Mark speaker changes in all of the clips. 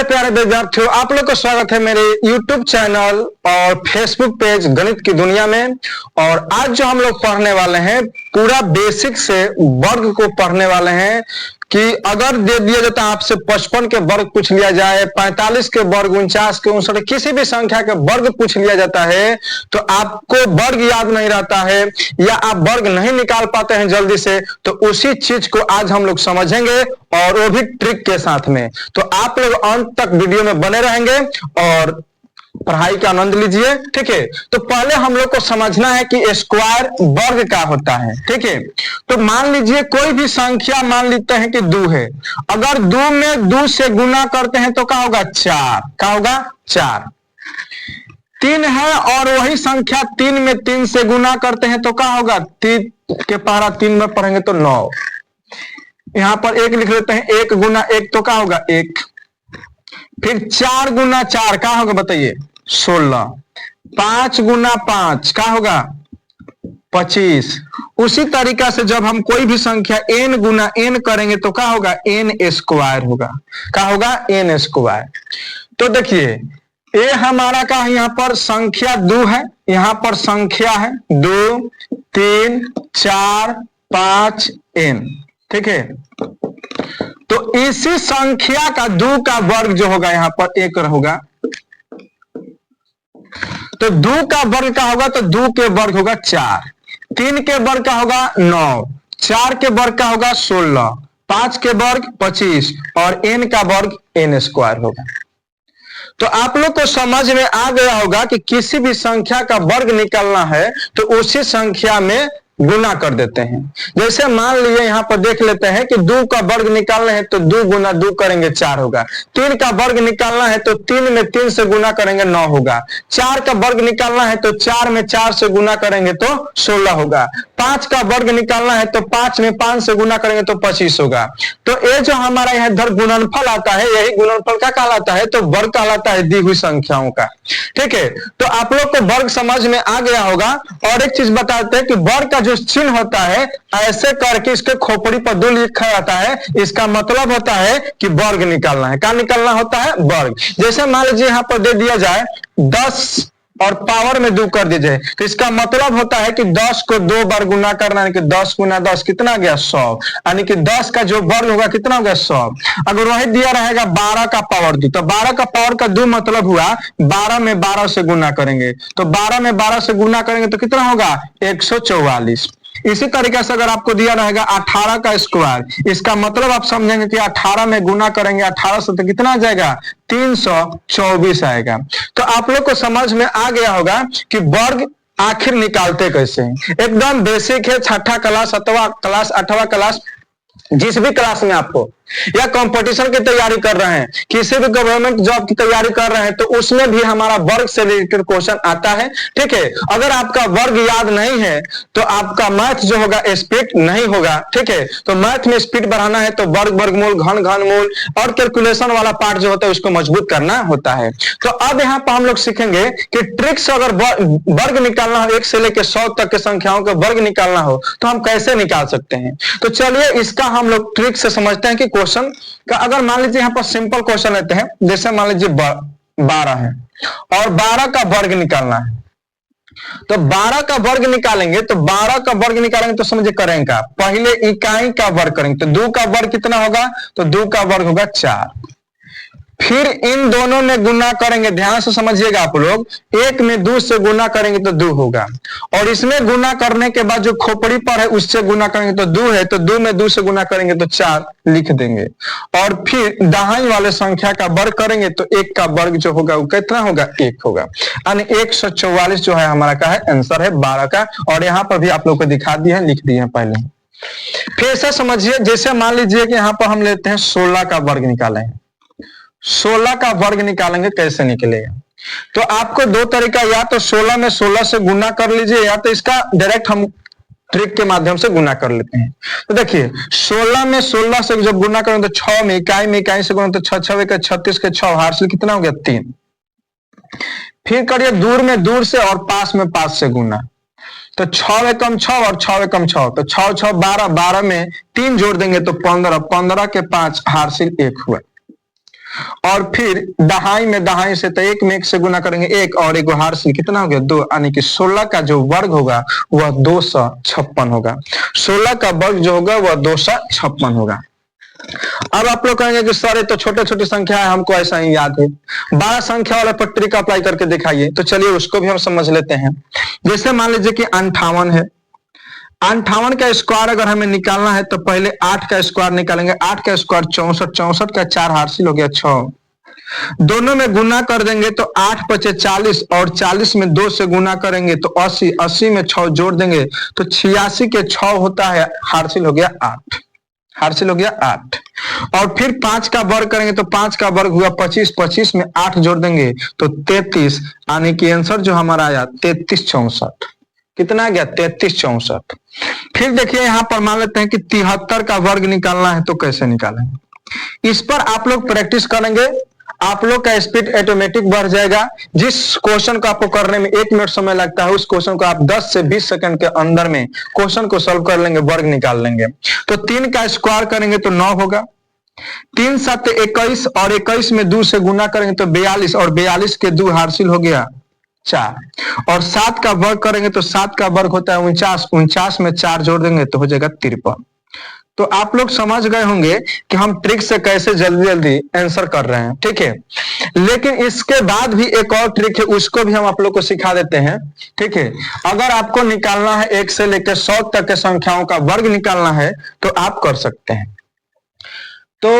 Speaker 1: प्यारे विद्यार्थियों, आप लोग का स्वागत है मेरे YouTube चैनल और Facebook पेज गणित की दुनिया में। और आज जो हम लोग पढ़ने वाले हैं पूरा बेसिक से वर्ग को पढ़ने वाले हैं कि अगर दे दिया जाता है आपसे 55 के वर्ग पूछ लिया जाए, 45 के वर्ग, 49 के 59, किसी भी संख्या के वर्ग पूछ लिया जाता है तो आपको वर्ग याद नहीं रहता है या आप वर्ग नहीं निकाल पाते हैं जल्दी से, तो उसी चीज को आज हम लोग समझेंगे और वो भी ट्रिक के साथ में। तो आप लोग अंत तक वीडियो में बने रहेंगे और पढ़ाई का आनंद लीजिए, ठीक है। तो पहले हम लोग को समझना है कि स्क्वायर वर्ग क्या होता है, ठीक है। तो मान लीजिए कोई भी संख्या मान लेते हैं कि 2 है, अगर 2 में 2 से गुना करते हैं तो क्या होगा 4, क्या होगा 4। 3 है और वही संख्या 3 में 3 से गुना करते हैं तो क्या होगा 3 के पहाड़ा 3 में पढ़ेंगे तो 9। यहां पर 1 लिख लेते हैं, 1 गुना 1 तो क्या होगा 1। फिर 4 गुना 4 क्या होगा बताइए 16। 5 गुना 5 क्या होगा 25। उसी तरीका से जब हम कोई भी संख्या n गुना n करेंगे तो क्या होगा n स्क्वायर होगा, क्या होगा n स्क्वायर। तो देखिए ये हमारा का यहाँ पर संख्या 2 है, यहाँ पर संख्या है 2 3 4 5 n, ठीक है। तो इसी संख्या का 2 का वर्ग जो होगा यहाँ पर 1 होगा, तो 2 का वर्ग का होगा तो 2 के वर्ग होगा 4, 3 के वर्ग का होगा 9, 4 के वर्ग का होगा 16, 5 के वर्ग 25 और n का वर्ग n स्क्वायर होगा। तो आप लोग को समझ में आ गया होगा कि किसी भी संख्या का वर्ग निकालना है तो उसी संख्या में गुना कर देते हैं। जैसे मान लीजिए यहाँ पर देख लेते हैं कि 2 का वर्ग निकालना है तो 2 गुना 2 करेंगे 4 होगा। 3 का वर्ग निकालना है तो 3 में 3 से गुना करेंगे 9 होगा। 4 का वर्ग निकालना है तो 4 में 4 से गुना करेंगे तो 16 होगा। 5 का वर्ग निकालना है तो 5 में 5 से गुना करेंगे तो 25 होगा। तो ये जो हमारा यहाँ इधर गुणनफल आता है, यही गुणनफल क्या कहलाता है, तो वर्ग कहलाता है दी हुई संख्याओं का, ठीक है। तो आप लोग को वर्ग समझ में आ गया होगा। और एक चीज बताते हैं कि वर्ग का जो चिन्ह होता है ऐसे करके इसके खोपड़ी पर 2 लिखा जाता है, इसका मतलब होता है कि वर्ग निकालना है। क्या निकालना होता है वर्ग। जैसे मान लीजिए यहाँ पर दे दिया जाए 10 और पावर में 2 कर दीजिए, तो इसका मतलब होता है कि 10 को 2 बार गुना करना, यानी कि 10 गुना 10 कितना गया 100, यानी कि 10 का जो वर्ग होगा कितना होगा 100। अगर वही दिया रहेगा 12 का पावर 2, तो 12 का पावर का 2 मतलब हुआ 12 में 12 से गुना करेंगे, तो 12 में 12 से गुना करेंगे तो कितना होगा 144। इसी तरीके से अगर आपको दिया रहेगा 18 का स्क्वायर, इसका मतलब आप समझेंगे कि 18 में गुना करेंगे 18 से तो कितना आ जाएगा 324 आएगा। तो आप लोग को समझ में आ गया होगा कि वर्ग आखिर निकालते कैसे हैं। एकदम बेसिक है, 6ठा क्लास, 8वां क्लास, 8वां क्लास, जिस भी क्लास में आपको या कंपटीशन की तैयारी कर रहे हैं, किसी भी गवर्नमेंट जॉब की तैयारी कर रहे हैं, तो उसमें भी हमारा वर्ग से रिलेटेड क्वेश्चन आता है, ठीक है। अगर आपका वर्ग याद नहीं है तो आपका मैथ जो होगा स्पीड नहीं होगा, ठीक है। तो मैथ में स्पीड बढ़ाना है तो वर्ग, वर्गमूल, घन, घनमूल और कैलकुलेशन वाला पार्ट जो होता है उसको मजबूत करना होता है। तो अब यहाँ पर हम लोग सीखेंगे कि ट्रिक्स, अगर वर्ग निकालना हो 1 से लेकर 100 तक के संख्याओं का वर्ग निकालना हो तो हम कैसे निकाल सकते हैं। तो चलिए इसका हम लोग ट्रिक से समझते हैं कि क्वेश्चन का, अगर मान लीजिए यहाँ पर सिंपल क्वेश्चन लेते हैं, जैसे मान लीजिए 12 है और 12 का वर्ग निकालना है, तो 12 का वर्ग निकालेंगे, तो 12 का वर्ग निकालेंगे तो समझिए करेंगे का पहले इकाई का वर्ग करेंगे, तो 2 का वर्ग कितना होगा, तो 2 का वर्ग होगा 4। फिर इन दोनों में गुना करेंगे, ध्यान से समझिएगा आप लोग, 1 में 2 से गुना करेंगे तो 2 होगा, और इसमें गुना करने के बाद जो खोपड़ी पर है उससे गुना करेंगे तो 2 है, तो 2 में 2 से गुना करेंगे तो 4 लिख देंगे। और फिर दाहिने वाले संख्या का वर्ग करेंगे तो 1 का वर्ग जो होगा वो कितना होगा 1 होगा, यानी 144 जो है हमारा का है आंसर है 12 का। और यहाँ पर भी आप लोग को दिखा दिए हैं, लिख दिए हैं पहले। फिर ऐसा समझिए, जैसे मान लीजिए कि यहाँ पर हम लेते हैं 16 का वर्ग निकाले हैं, 16 का वर्ग निकालेंगे कैसे निकलेगा, तो आपको 2 तरीका, या तो 16 में 16 से गुना कर लीजिए, या तो इसका डायरेक्ट हम ट्रिक के माध्यम से गुना कर लेते हैं। तो देखिए 16 में 16 से जब गुना करेंगे तो 6 में इकाई से गुना, तो 6 6 के 36 के 6 हार्सिल कितना हो गया 3। फिर करिए दूर में दूर से और पास में पास से गुना, तो 6 में कम 6 और 6 में कम 6, तो 6 6 12, 12 में 3 जोड़ देंगे तो 15, 15 के 5 हार्सिल 1 हुआ। और फिर दहाई में दहाई से, तो एक में एक से गुना करेंगे एक, और एक हार्सिल कितना हो गया 2, यानी कि 16 का जो वर्ग होगा वह 256 होगा। 16 का वर्ग जो होगा वह 256 होगा। अब आप लोग कहेंगे कि सर ये तो छोटे छोटी संख्या है, हमको ऐसा ही याद है। 12 संख्या वाला पट्टी का अप्लाई करके दिखाइए, तो चलिए उसको भी हम समझ लेते हैं। जैसे मान लीजिए कि 58 है, 58 का स्क्वायर अगर हमें निकालना है तो पहले 8 का स्क्वायर निकालेंगे। 8 का स्क्वायर 64, 64 का 4 हासिल हो गया 6, दोनों में गुना कर देंगे तो 8 पचे 40, और 40 में 2 से गुना करेंगे तो 80, 80 में 6 जोड़ देंगे तो 86 के 6 होता है, हासिल हो गया 8, हासिल हो गया 8। और फिर 5 का वर्ग करेंगे तो 5 का वर्ग हुआ 25, 25 में 8 जोड़ देंगे तो 33, यानी कि आंसर जो हमारा आया 3364। कितना आ गया 3364। फिर देखिए यहां पर मान लेते हैं कि 73 का वर्ग निकालना है, तो कैसे निकालेंगे, इस पर आप लोग प्रैक्टिस करेंगे, आप लोग का स्पीड ऑटोमेटिक बढ़ जाएगा। जिस क्वेश्चन को आपको करने में 1 मिनट समय लगता है, उस क्वेश्चन को आप 10 से 20 सेकंड के अंदर में क्वेश्चन को सॉल्व कर लेंगे, वर्ग निकाल लेंगे। तो 3 का स्क्वायर करेंगे तो 9 होगा, 3 7 21, और 21 में 2 से गुना करेंगे तो 42, और 42 के 2 हासिल हो गया 4, और 7 का वर्ग करेंगे तो 7 का वर्ग होता है 49, 49 में 4 जोड़ देंगे तो हो जाएगा 53। तो आप लोग समझ गए होंगे कि हम ट्रिक से कैसे जल्दी जल्दी आंसर कर रहे हैं, ठीक है। लेकिन इसके बाद भी एक और ट्रिक है, उसको भी हम आप लोग को सिखा देते हैं, ठीक है। अगर आपको निकालना है 1 से लेकर 100 तक के संख्याओं का वर्ग निकालना है तो आप कर सकते हैं। तो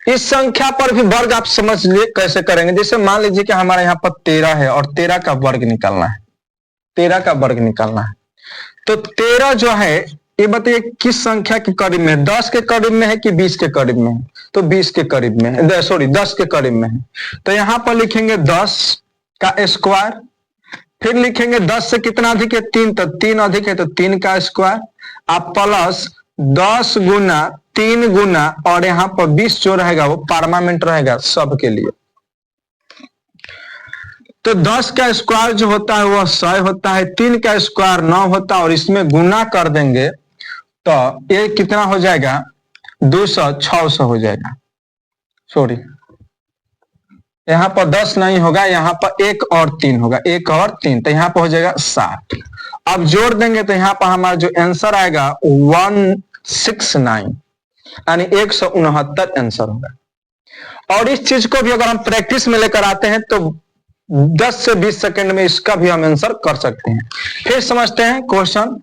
Speaker 1: इस संख्या पर भी वर्ग आप समझ लिए कैसे करेंगे। जैसे मान लीजिए कि हमारे यहाँ पर 13 है और 13 का वर्ग निकालना है, 13 का वर्ग निकालना है। तो 13 जो है ये बताइए किस संख्या के करीब में है, 10 के करीब में है कि 20 के करीब में है, तो 20 के करीब में है, सॉरी 10 के करीब में है। तो यहां पर लिखेंगे 10 का स्क्वायर, फिर लिखेंगे 10 से कितना अधिक है 3, तो 3 अधिक है तो 3 का स्क्वायर, आप प्लस 10 गुना 3 गुना, और यहाँ पर 20 जो रहेगा वो परमानेंट रहेगा सबके लिए। तो 10 का स्क्वायर जो होता है वह 100 होता है, 3 का स्क्वायर 9 होता है, और इसमें गुना कर देंगे तो ये कितना हो जाएगा 200, 600 हो जाएगा। सॉरी यहां पर 10 नहीं होगा, यहां पर 1 और 3 होगा, 1 और 3, तो यहां पर हो जाएगा 60। अब जोड़ देंगे तो यहां पर हमारा जो आंसर आएगा 169, यानी 169 आंसर होगा। और इस चीज को भी अगर हम प्रैक्टिस में लेकर आते हैं तो 10 से 20 सेकंड में इसका भी हम आंसर कर सकते हैं। फिर समझते हैं क्वेश्चन।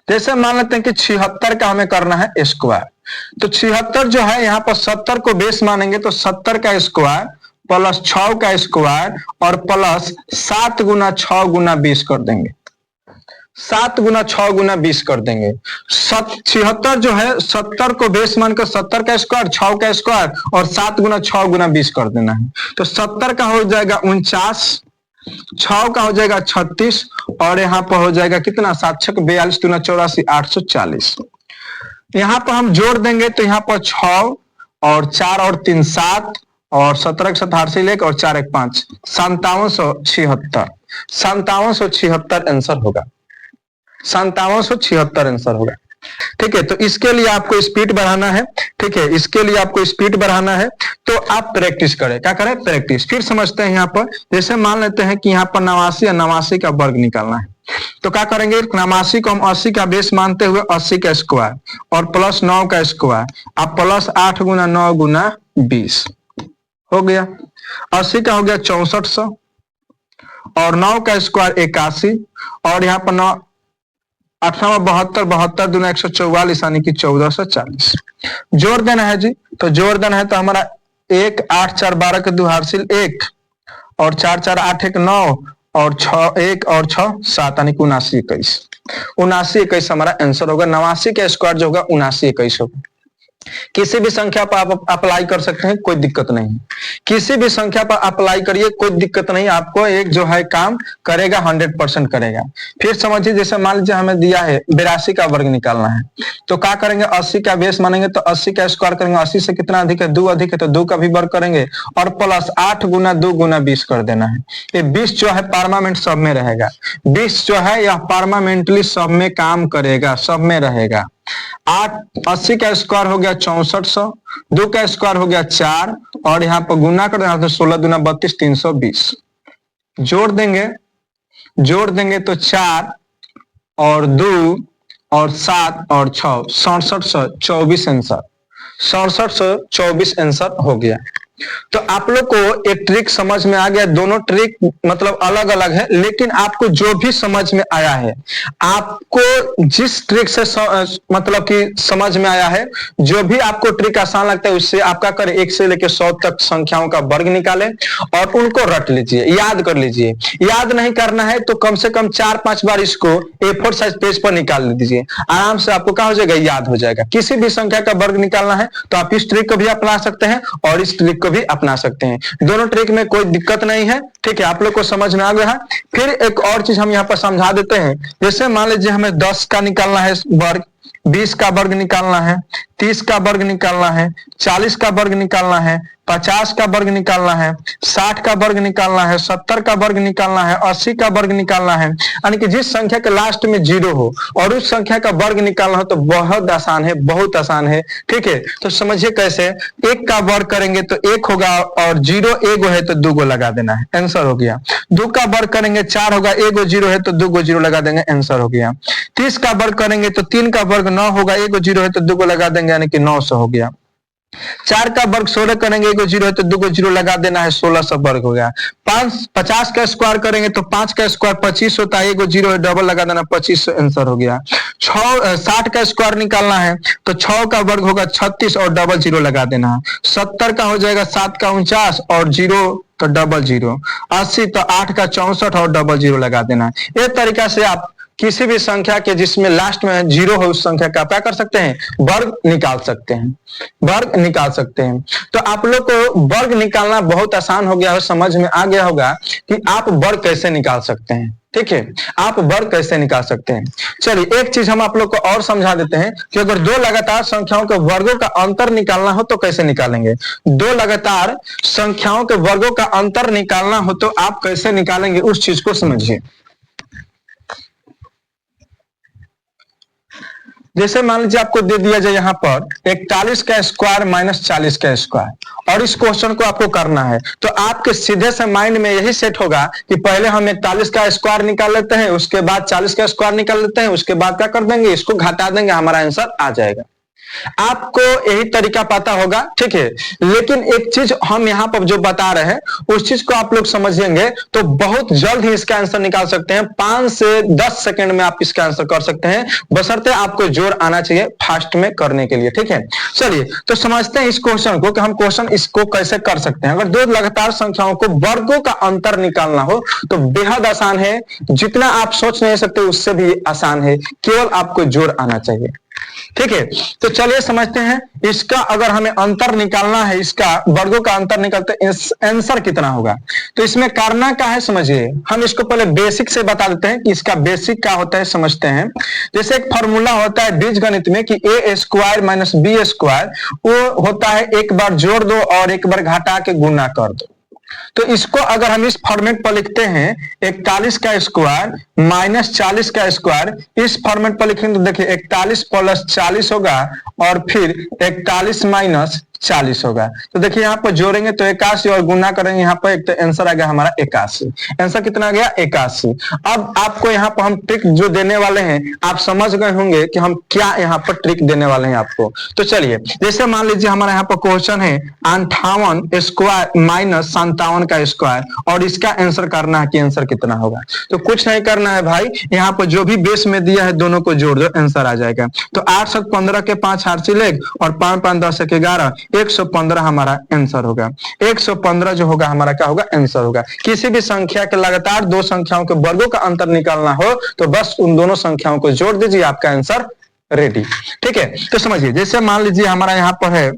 Speaker 1: जैसे मान लेते हैं कि 76 का हमें करना है स्क्वायर, तो 76 जो है यहाँ पर 70 को बेस मानेंगे तो 70 का स्क्वायर प्लस 6 का स्क्वायर और प्लस 7 गुना 6 गुना 20 कर देंगे, 7 गुना 6 गुना 20 कर देंगे। 76 जो है 70 को बेस मानकर 70 का स्क्वायर, 6 का स्क्वायर और 7 गुना 6 गुना 20 कर देना है। तो 70 का हो जाएगा 49, 6 का हो जाएगा 36, और यहाँ पर हो जाएगा कितना 7 6 42 दूना 84, 840। यहाँ पर हम जोड़ देंगे तो यहाँ पर 6 और 4 और 3 7, और 17 के 7 हासिल 1 और 4 1 5, 5776, 5776 आंसर होगा, 5776 आंसर होगा। ठीक है, तो इसके लिए आपको स्पीड बढ़ाना है, ठीक है, इसके लिए आपको स्पीड बढ़ाना है, तो आप प्रैक्टिस करें। क्या करें? प्रैक्टिस। फिर समझते हैं यहाँ पर, जैसे मान लेते हैं कि यहाँ पर 89 या 89 का वर्ग निकालना है, तो क्या करेंगे 89 को हम 80 का बेस मानते हुए 80 का स्क्वायर और प्लस 9 का स्क्वायर, अब प्लस 8 गुना 9 गुना 20 हो गया। 80 का हो गया 6400 और 9 का स्क्वायर 81, और यहाँ पर 9 8 72, 72 दूना 144 यानी कि 1440। जोड़ देना है जी, तो जोड़ देना है तो हमारा 1 8 4 12 के 2 हासिल 1 और 4 4 8 1 9 और 6 1 और 6 7 यानी कि 79 21, 79 21 हमारा आंसर होगा। 89 का स्क्वायर जो होगा 79 21 होगा। किसी भी संख्या पर आप अप्लाई कर सकते हैं, कोई दिक्कत नहीं, किसी भी संख्या पर अप्लाई करिए, कोई दिक्कत नहीं, आपको एक जो है काम करेगा, 100% करेगा। फिर समझिए, जैसे मान लीजिए हमें दिया है 82 का वर्ग निकालना है, तो क्या करेंगे 80 का बेस मानेंगे तो 80 का स्क्वायर करेंगे, 80 से कितना अधिक है 2 अधिक है तो 2 का भी वर्ग करेंगे और प्लस 8 गुना 2 गुना 20 कर देना है। ये 20 जो है परमानेंट सब में रहेगा, 20 जो है यह परमानेंटली सब में काम करेगा, सब में रहेगा। 8 80 का स्क्वायर हो गया 6400, 2 का स्क्वायर हो गया 4 और यहाँ पर गुना कर देना तो 16 दूना 32 320। जोड़ देंगे तो 4 और 2 और 7 और 6 6724 आंसर, 6724 आंसर हो गया। तो आप लोग को एक ट्रिक समझ में आ गया। दोनों ट्रिक मतलब अलग अलग है, लेकिन आपको जो भी समझ में आया है, आपको जिस ट्रिक से मतलब कि समझ में आया है, जो भी आपको ट्रिक आसान लगता है उससे आपका करें 1 से लेकर 100 तक संख्याओं का वर्ग निकालें और उनको रट लीजिए, याद कर लीजिए। याद नहीं करना है तो कम से कम 4-5 बार इसको A4 साइज पेज पर निकाल दीजिए, आराम से आपको क्या हो जाएगा, याद हो जाएगा। किसी भी संख्या का वर्ग निकालना है तो आप इस ट्रिक को भी अपना सकते हैं और इस ट्रिक को भी अपना सकते हैं। दोनों ट्रिक में कोई दिक्कत नहीं है, ठीक है, आप लोग को समझ में आ गया है। फिर एक और चीज हम यहाँ पर समझा देते हैं। जैसे मान लीजिए हमें 10 का निकालना है वर्ग, 20 का वर्ग निकालना है, 30 का वर्ग निकालना है, 40 का वर्ग निकालना है, 50 का वर्ग निकालना है, 60 का वर्ग निकालना है, 70 का वर्ग निकालना है, 80 का वर्ग निकालना है, यानी कि जिस संख्या के लास्ट में 0 हो और उस संख्या का वर्ग निकालना हो तो बहुत आसान है, बहुत आसान है, ठीक है। तो समझिए कैसे, 1 का वर्ग करेंगे तो 1 होगा और 0 1 है तो 2 लगा देना है, आंसर हो गया। 2 का वर्ग करेंगे 4 होगा, 1 0 है तो 2 0 लगा देंगे, आंसर हो गया। 30 का वर्ग करेंगे तो 3 का वर्ग 9 होगा, 1 0 है तो 2 लगा देंगे, यानी कि 900 हो गया। 4 का वर्ग 16 करेंगे, 1 0 है तो 2 0 लगा देना है, 1600 वर्ग हो गया। 50 का स्क्वायर करेंगे तो 5 का स्क्वायर 25 होता है, 1 0 है डबल लगा देना, 2500 आंसर हो गया। 60 का स्क्वायर निकालना है तो 6 का वर्ग होगा 36 और डबल 0 लगा देना है। 70 का हो जाएगा 7 का 49 और 0 तो डबल 0। 80 तो 8 का 64 और डबल 0 लगा देना है। इस तरीका से आप किसी भी संख्या के जिसमें लास्ट में 0 हो उस संख्या का क्या कर सकते हैं, वर्ग निकाल सकते हैं, वर्ग निकाल सकते हैं। तो आप लोग को वर्ग निकालना बहुत आसान हो गया हो, समझ में आ गया होगा कि आप वर्ग कैसे निकाल सकते हैं, ठीक है, आप वर्ग कैसे निकाल सकते हैं। चलिए एक चीज हम आप लोग को और समझा देते हैं कि अगर 2 लगातार संख्याओं के वर्गों का अंतर निकालना हो तो कैसे निकालेंगे। 2 लगातार संख्याओं के वर्गों का अंतर निकालना हो तो आप कैसे निकालेंगे, उस चीज को समझिए। जैसे मान लीजिए आपको दे दिया जाए यहाँ पर 41 का स्क्वायर माइनस 40 का स्क्वायर और इस क्वेश्चन को आपको करना है, तो आपके सीधे से माइंड में यही सेट होगा कि पहले हम 41 का स्क्वायर निकाल लेते हैं, उसके बाद 40 का स्क्वायर निकाल लेते हैं, उसके बाद क्या कर देंगे, इसको घटा देंगे, हमारा आंसर आ जाएगा। आपको यही तरीका पता होगा, ठीक है। लेकिन एक चीज हम यहाँ पर जो बता रहे हैं उस चीज को आप लोग समझेंगे तो बहुत जल्द ही इसका आंसर निकाल सकते हैं। 5 से 10 सेकंड में आप इसका आंसर कर सकते हैं, बशर्ते आपको जोर आना चाहिए फास्ट में करने के लिए, ठीक है। चलिए तो समझते हैं इस क्वेश्चन को कि हम क्वेश्चन इसको कैसे कर सकते हैं। अगर 2 लगातार संख्याओं को वर्गों का अंतर निकालना हो तो बेहद आसान है, जितना आप सोच नहीं सकते उससे भी आसान है, केवल आपको जोर आना चाहिए, ठीक है। तो चलिए समझते हैं इसका, अगर हमें अंतर निकालना है, इसका वर्गों का अंतर निकालते आंसर कितना होगा। तो इसमें करना क्या है समझिए, हम इसको पहले बेसिक से बता देते हैं कि इसका बेसिक क्या होता है, समझते हैं। जैसे एक फॉर्मूला होता है बीजगणित में कि a square minus b square, वो होता है एक बार जोड़ दो और एक बार घटा के गुना कर दो। तो इसको अगर हम इस फॉर्मेट पर लिखते हैं 41 का स्क्वायर माइनस 40 का स्क्वायर, इस फॉर्मेट पर लिखेंगे तो देखिए 41 प्लस 40 होगा और फिर 41 माइनस 40 होगा। तो देखिए यहाँ पर जोड़ेंगे तो 81 और गुना करेंगे यहाँ पर, एक तो आंसर आ गया हमारा 81। आंसर कितना आ गया, 81। अब आपको यहाँ पर हम ट्रिक जो देने वाले हैं आप समझ गए होंगे कि हम क्या यहाँ पर ट्रिक देने वाले हैं आपको। तो चलिए जैसे मान लीजिए हमारा यहाँ पर क्वेश्चन है 58 स्क्वायर माइनस 57 का स्क्वायर और इसका आंसर करना है कि आंसर कितना होगा। तो कुछ नहीं करना है भाई, यहाँ पर जो भी बेस में दिया है दोनों को जोड़ दो, आंसर आ जाएगा। तो 8 7 15 के 5 हार्सी लेग और 5 5 10 के 11 115 हमारा आंसर होगा। 115 जो होगा हमारा क्या होगा, आंसर होगा। किसी भी संख्या के लगातार 2 संख्याओं के वर्गों का अंतर निकालना हो तो बस उन दोनों संख्याओं को जोड़ दीजिए, आपका आंसर रेडी, ठीक है। तो समझिए जैसे मान लीजिए हमारा यहाँ पर है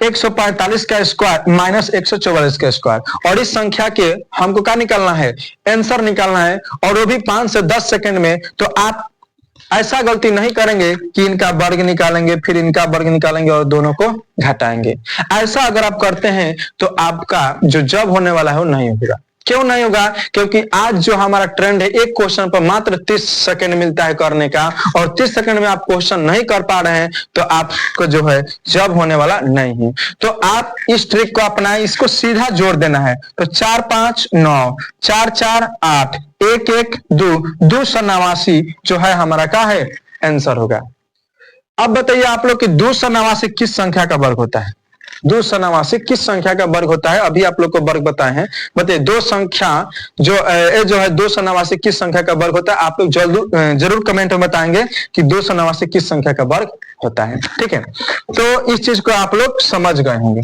Speaker 1: 145 का स्क्वायर माइनस 144 का स्क्वायर और इस संख्या के हमको क्या निकालना है, आंसर निकालना है, और वो भी 5 से 10 सेकंड में। तो आप ऐसा गलती नहीं करेंगे कि इनका वर्ग निकालेंगे फिर इनका वर्ग निकालेंगे और दोनों को घटाएंगे। ऐसा अगर आप करते हैं तो आपका जो जब होने वाला है वो नहीं होगा, क्यों नहीं होगा? क्योंकि आज जो हमारा ट्रेंड है, एक क्वेश्चन पर मात्र 30 सेकंड मिलता है करने का, और 30 सेकंड में आप क्वेश्चन नहीं कर पा रहे हैं तो आपको जो है जॉब होने वाला नहीं है। तो आप इस ट्रिक को अपनाएं, इसको सीधा जोड़ देना है। तो 4 5 9, 4 4 8, 1 1 2, 289 जो है हमारा क्या है आंसर होगा। अब बताइए आप लोग कि 289 किस संख्या का वर्ग होता है? 289 किस संख्या का वर्ग होता है? अभी आप लोग को वर्ग बताए हैं, बताइए दो संख्या जो है 289 किस संख्या का वर्ग होता है? आप लोग जरूर कमेंट में बताएंगे कि 289 किस संख्या का वर्ग होता है। ठीक है, तो इस चीज को आप लोग समझ गए होंगे।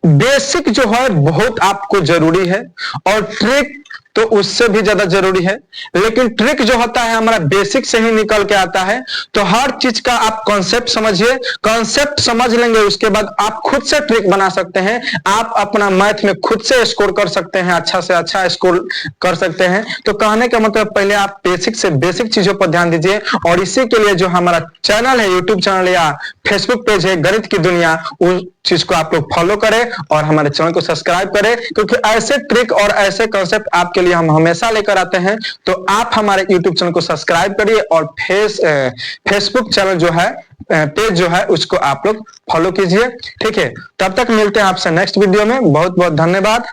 Speaker 1: बेसिक जो है बहुत आपको जरूरी है, और ट्रिक तो उससे भी ज्यादा जरूरी है, लेकिन ट्रिक जो होता है हमारा बेसिक से ही निकल के आता है। तो हर चीज का आप कॉन्सेप्ट समझिए, कॉन्सेप्ट समझ लेंगे उसके बाद आप खुद से ट्रिक बना सकते हैं। आप अपना मैथ में खुद से स्कोर कर सकते हैं, अच्छा से अच्छा स्कोर कर सकते हैं। तो कहने का मतलब पहले आप बेसिक से बेसिक चीजों पर ध्यान दीजिए, और इसी के लिए जो हमारा चैनल है, यूट्यूब चैनल या फेसबुक पेज है गणित की दुनिया, उस चीज को आप लोग फॉलो करें और हमारे चैनल को सब्सक्राइब करें, क्योंकि ऐसे ट्रिक और ऐसे कॉन्सेप्ट आपके लिए हम हमेशा लेकर आते हैं। तो आप हमारे यूट्यूब चैनल को सब्सक्राइब करिए, और फेसबुक चैनल जो है, पेज जो है, उसको आप लोग फॉलो कीजिए। ठीक है, तब तक मिलते हैं आपसे नेक्स्ट वीडियो में। बहुत बहुत धन्यवाद।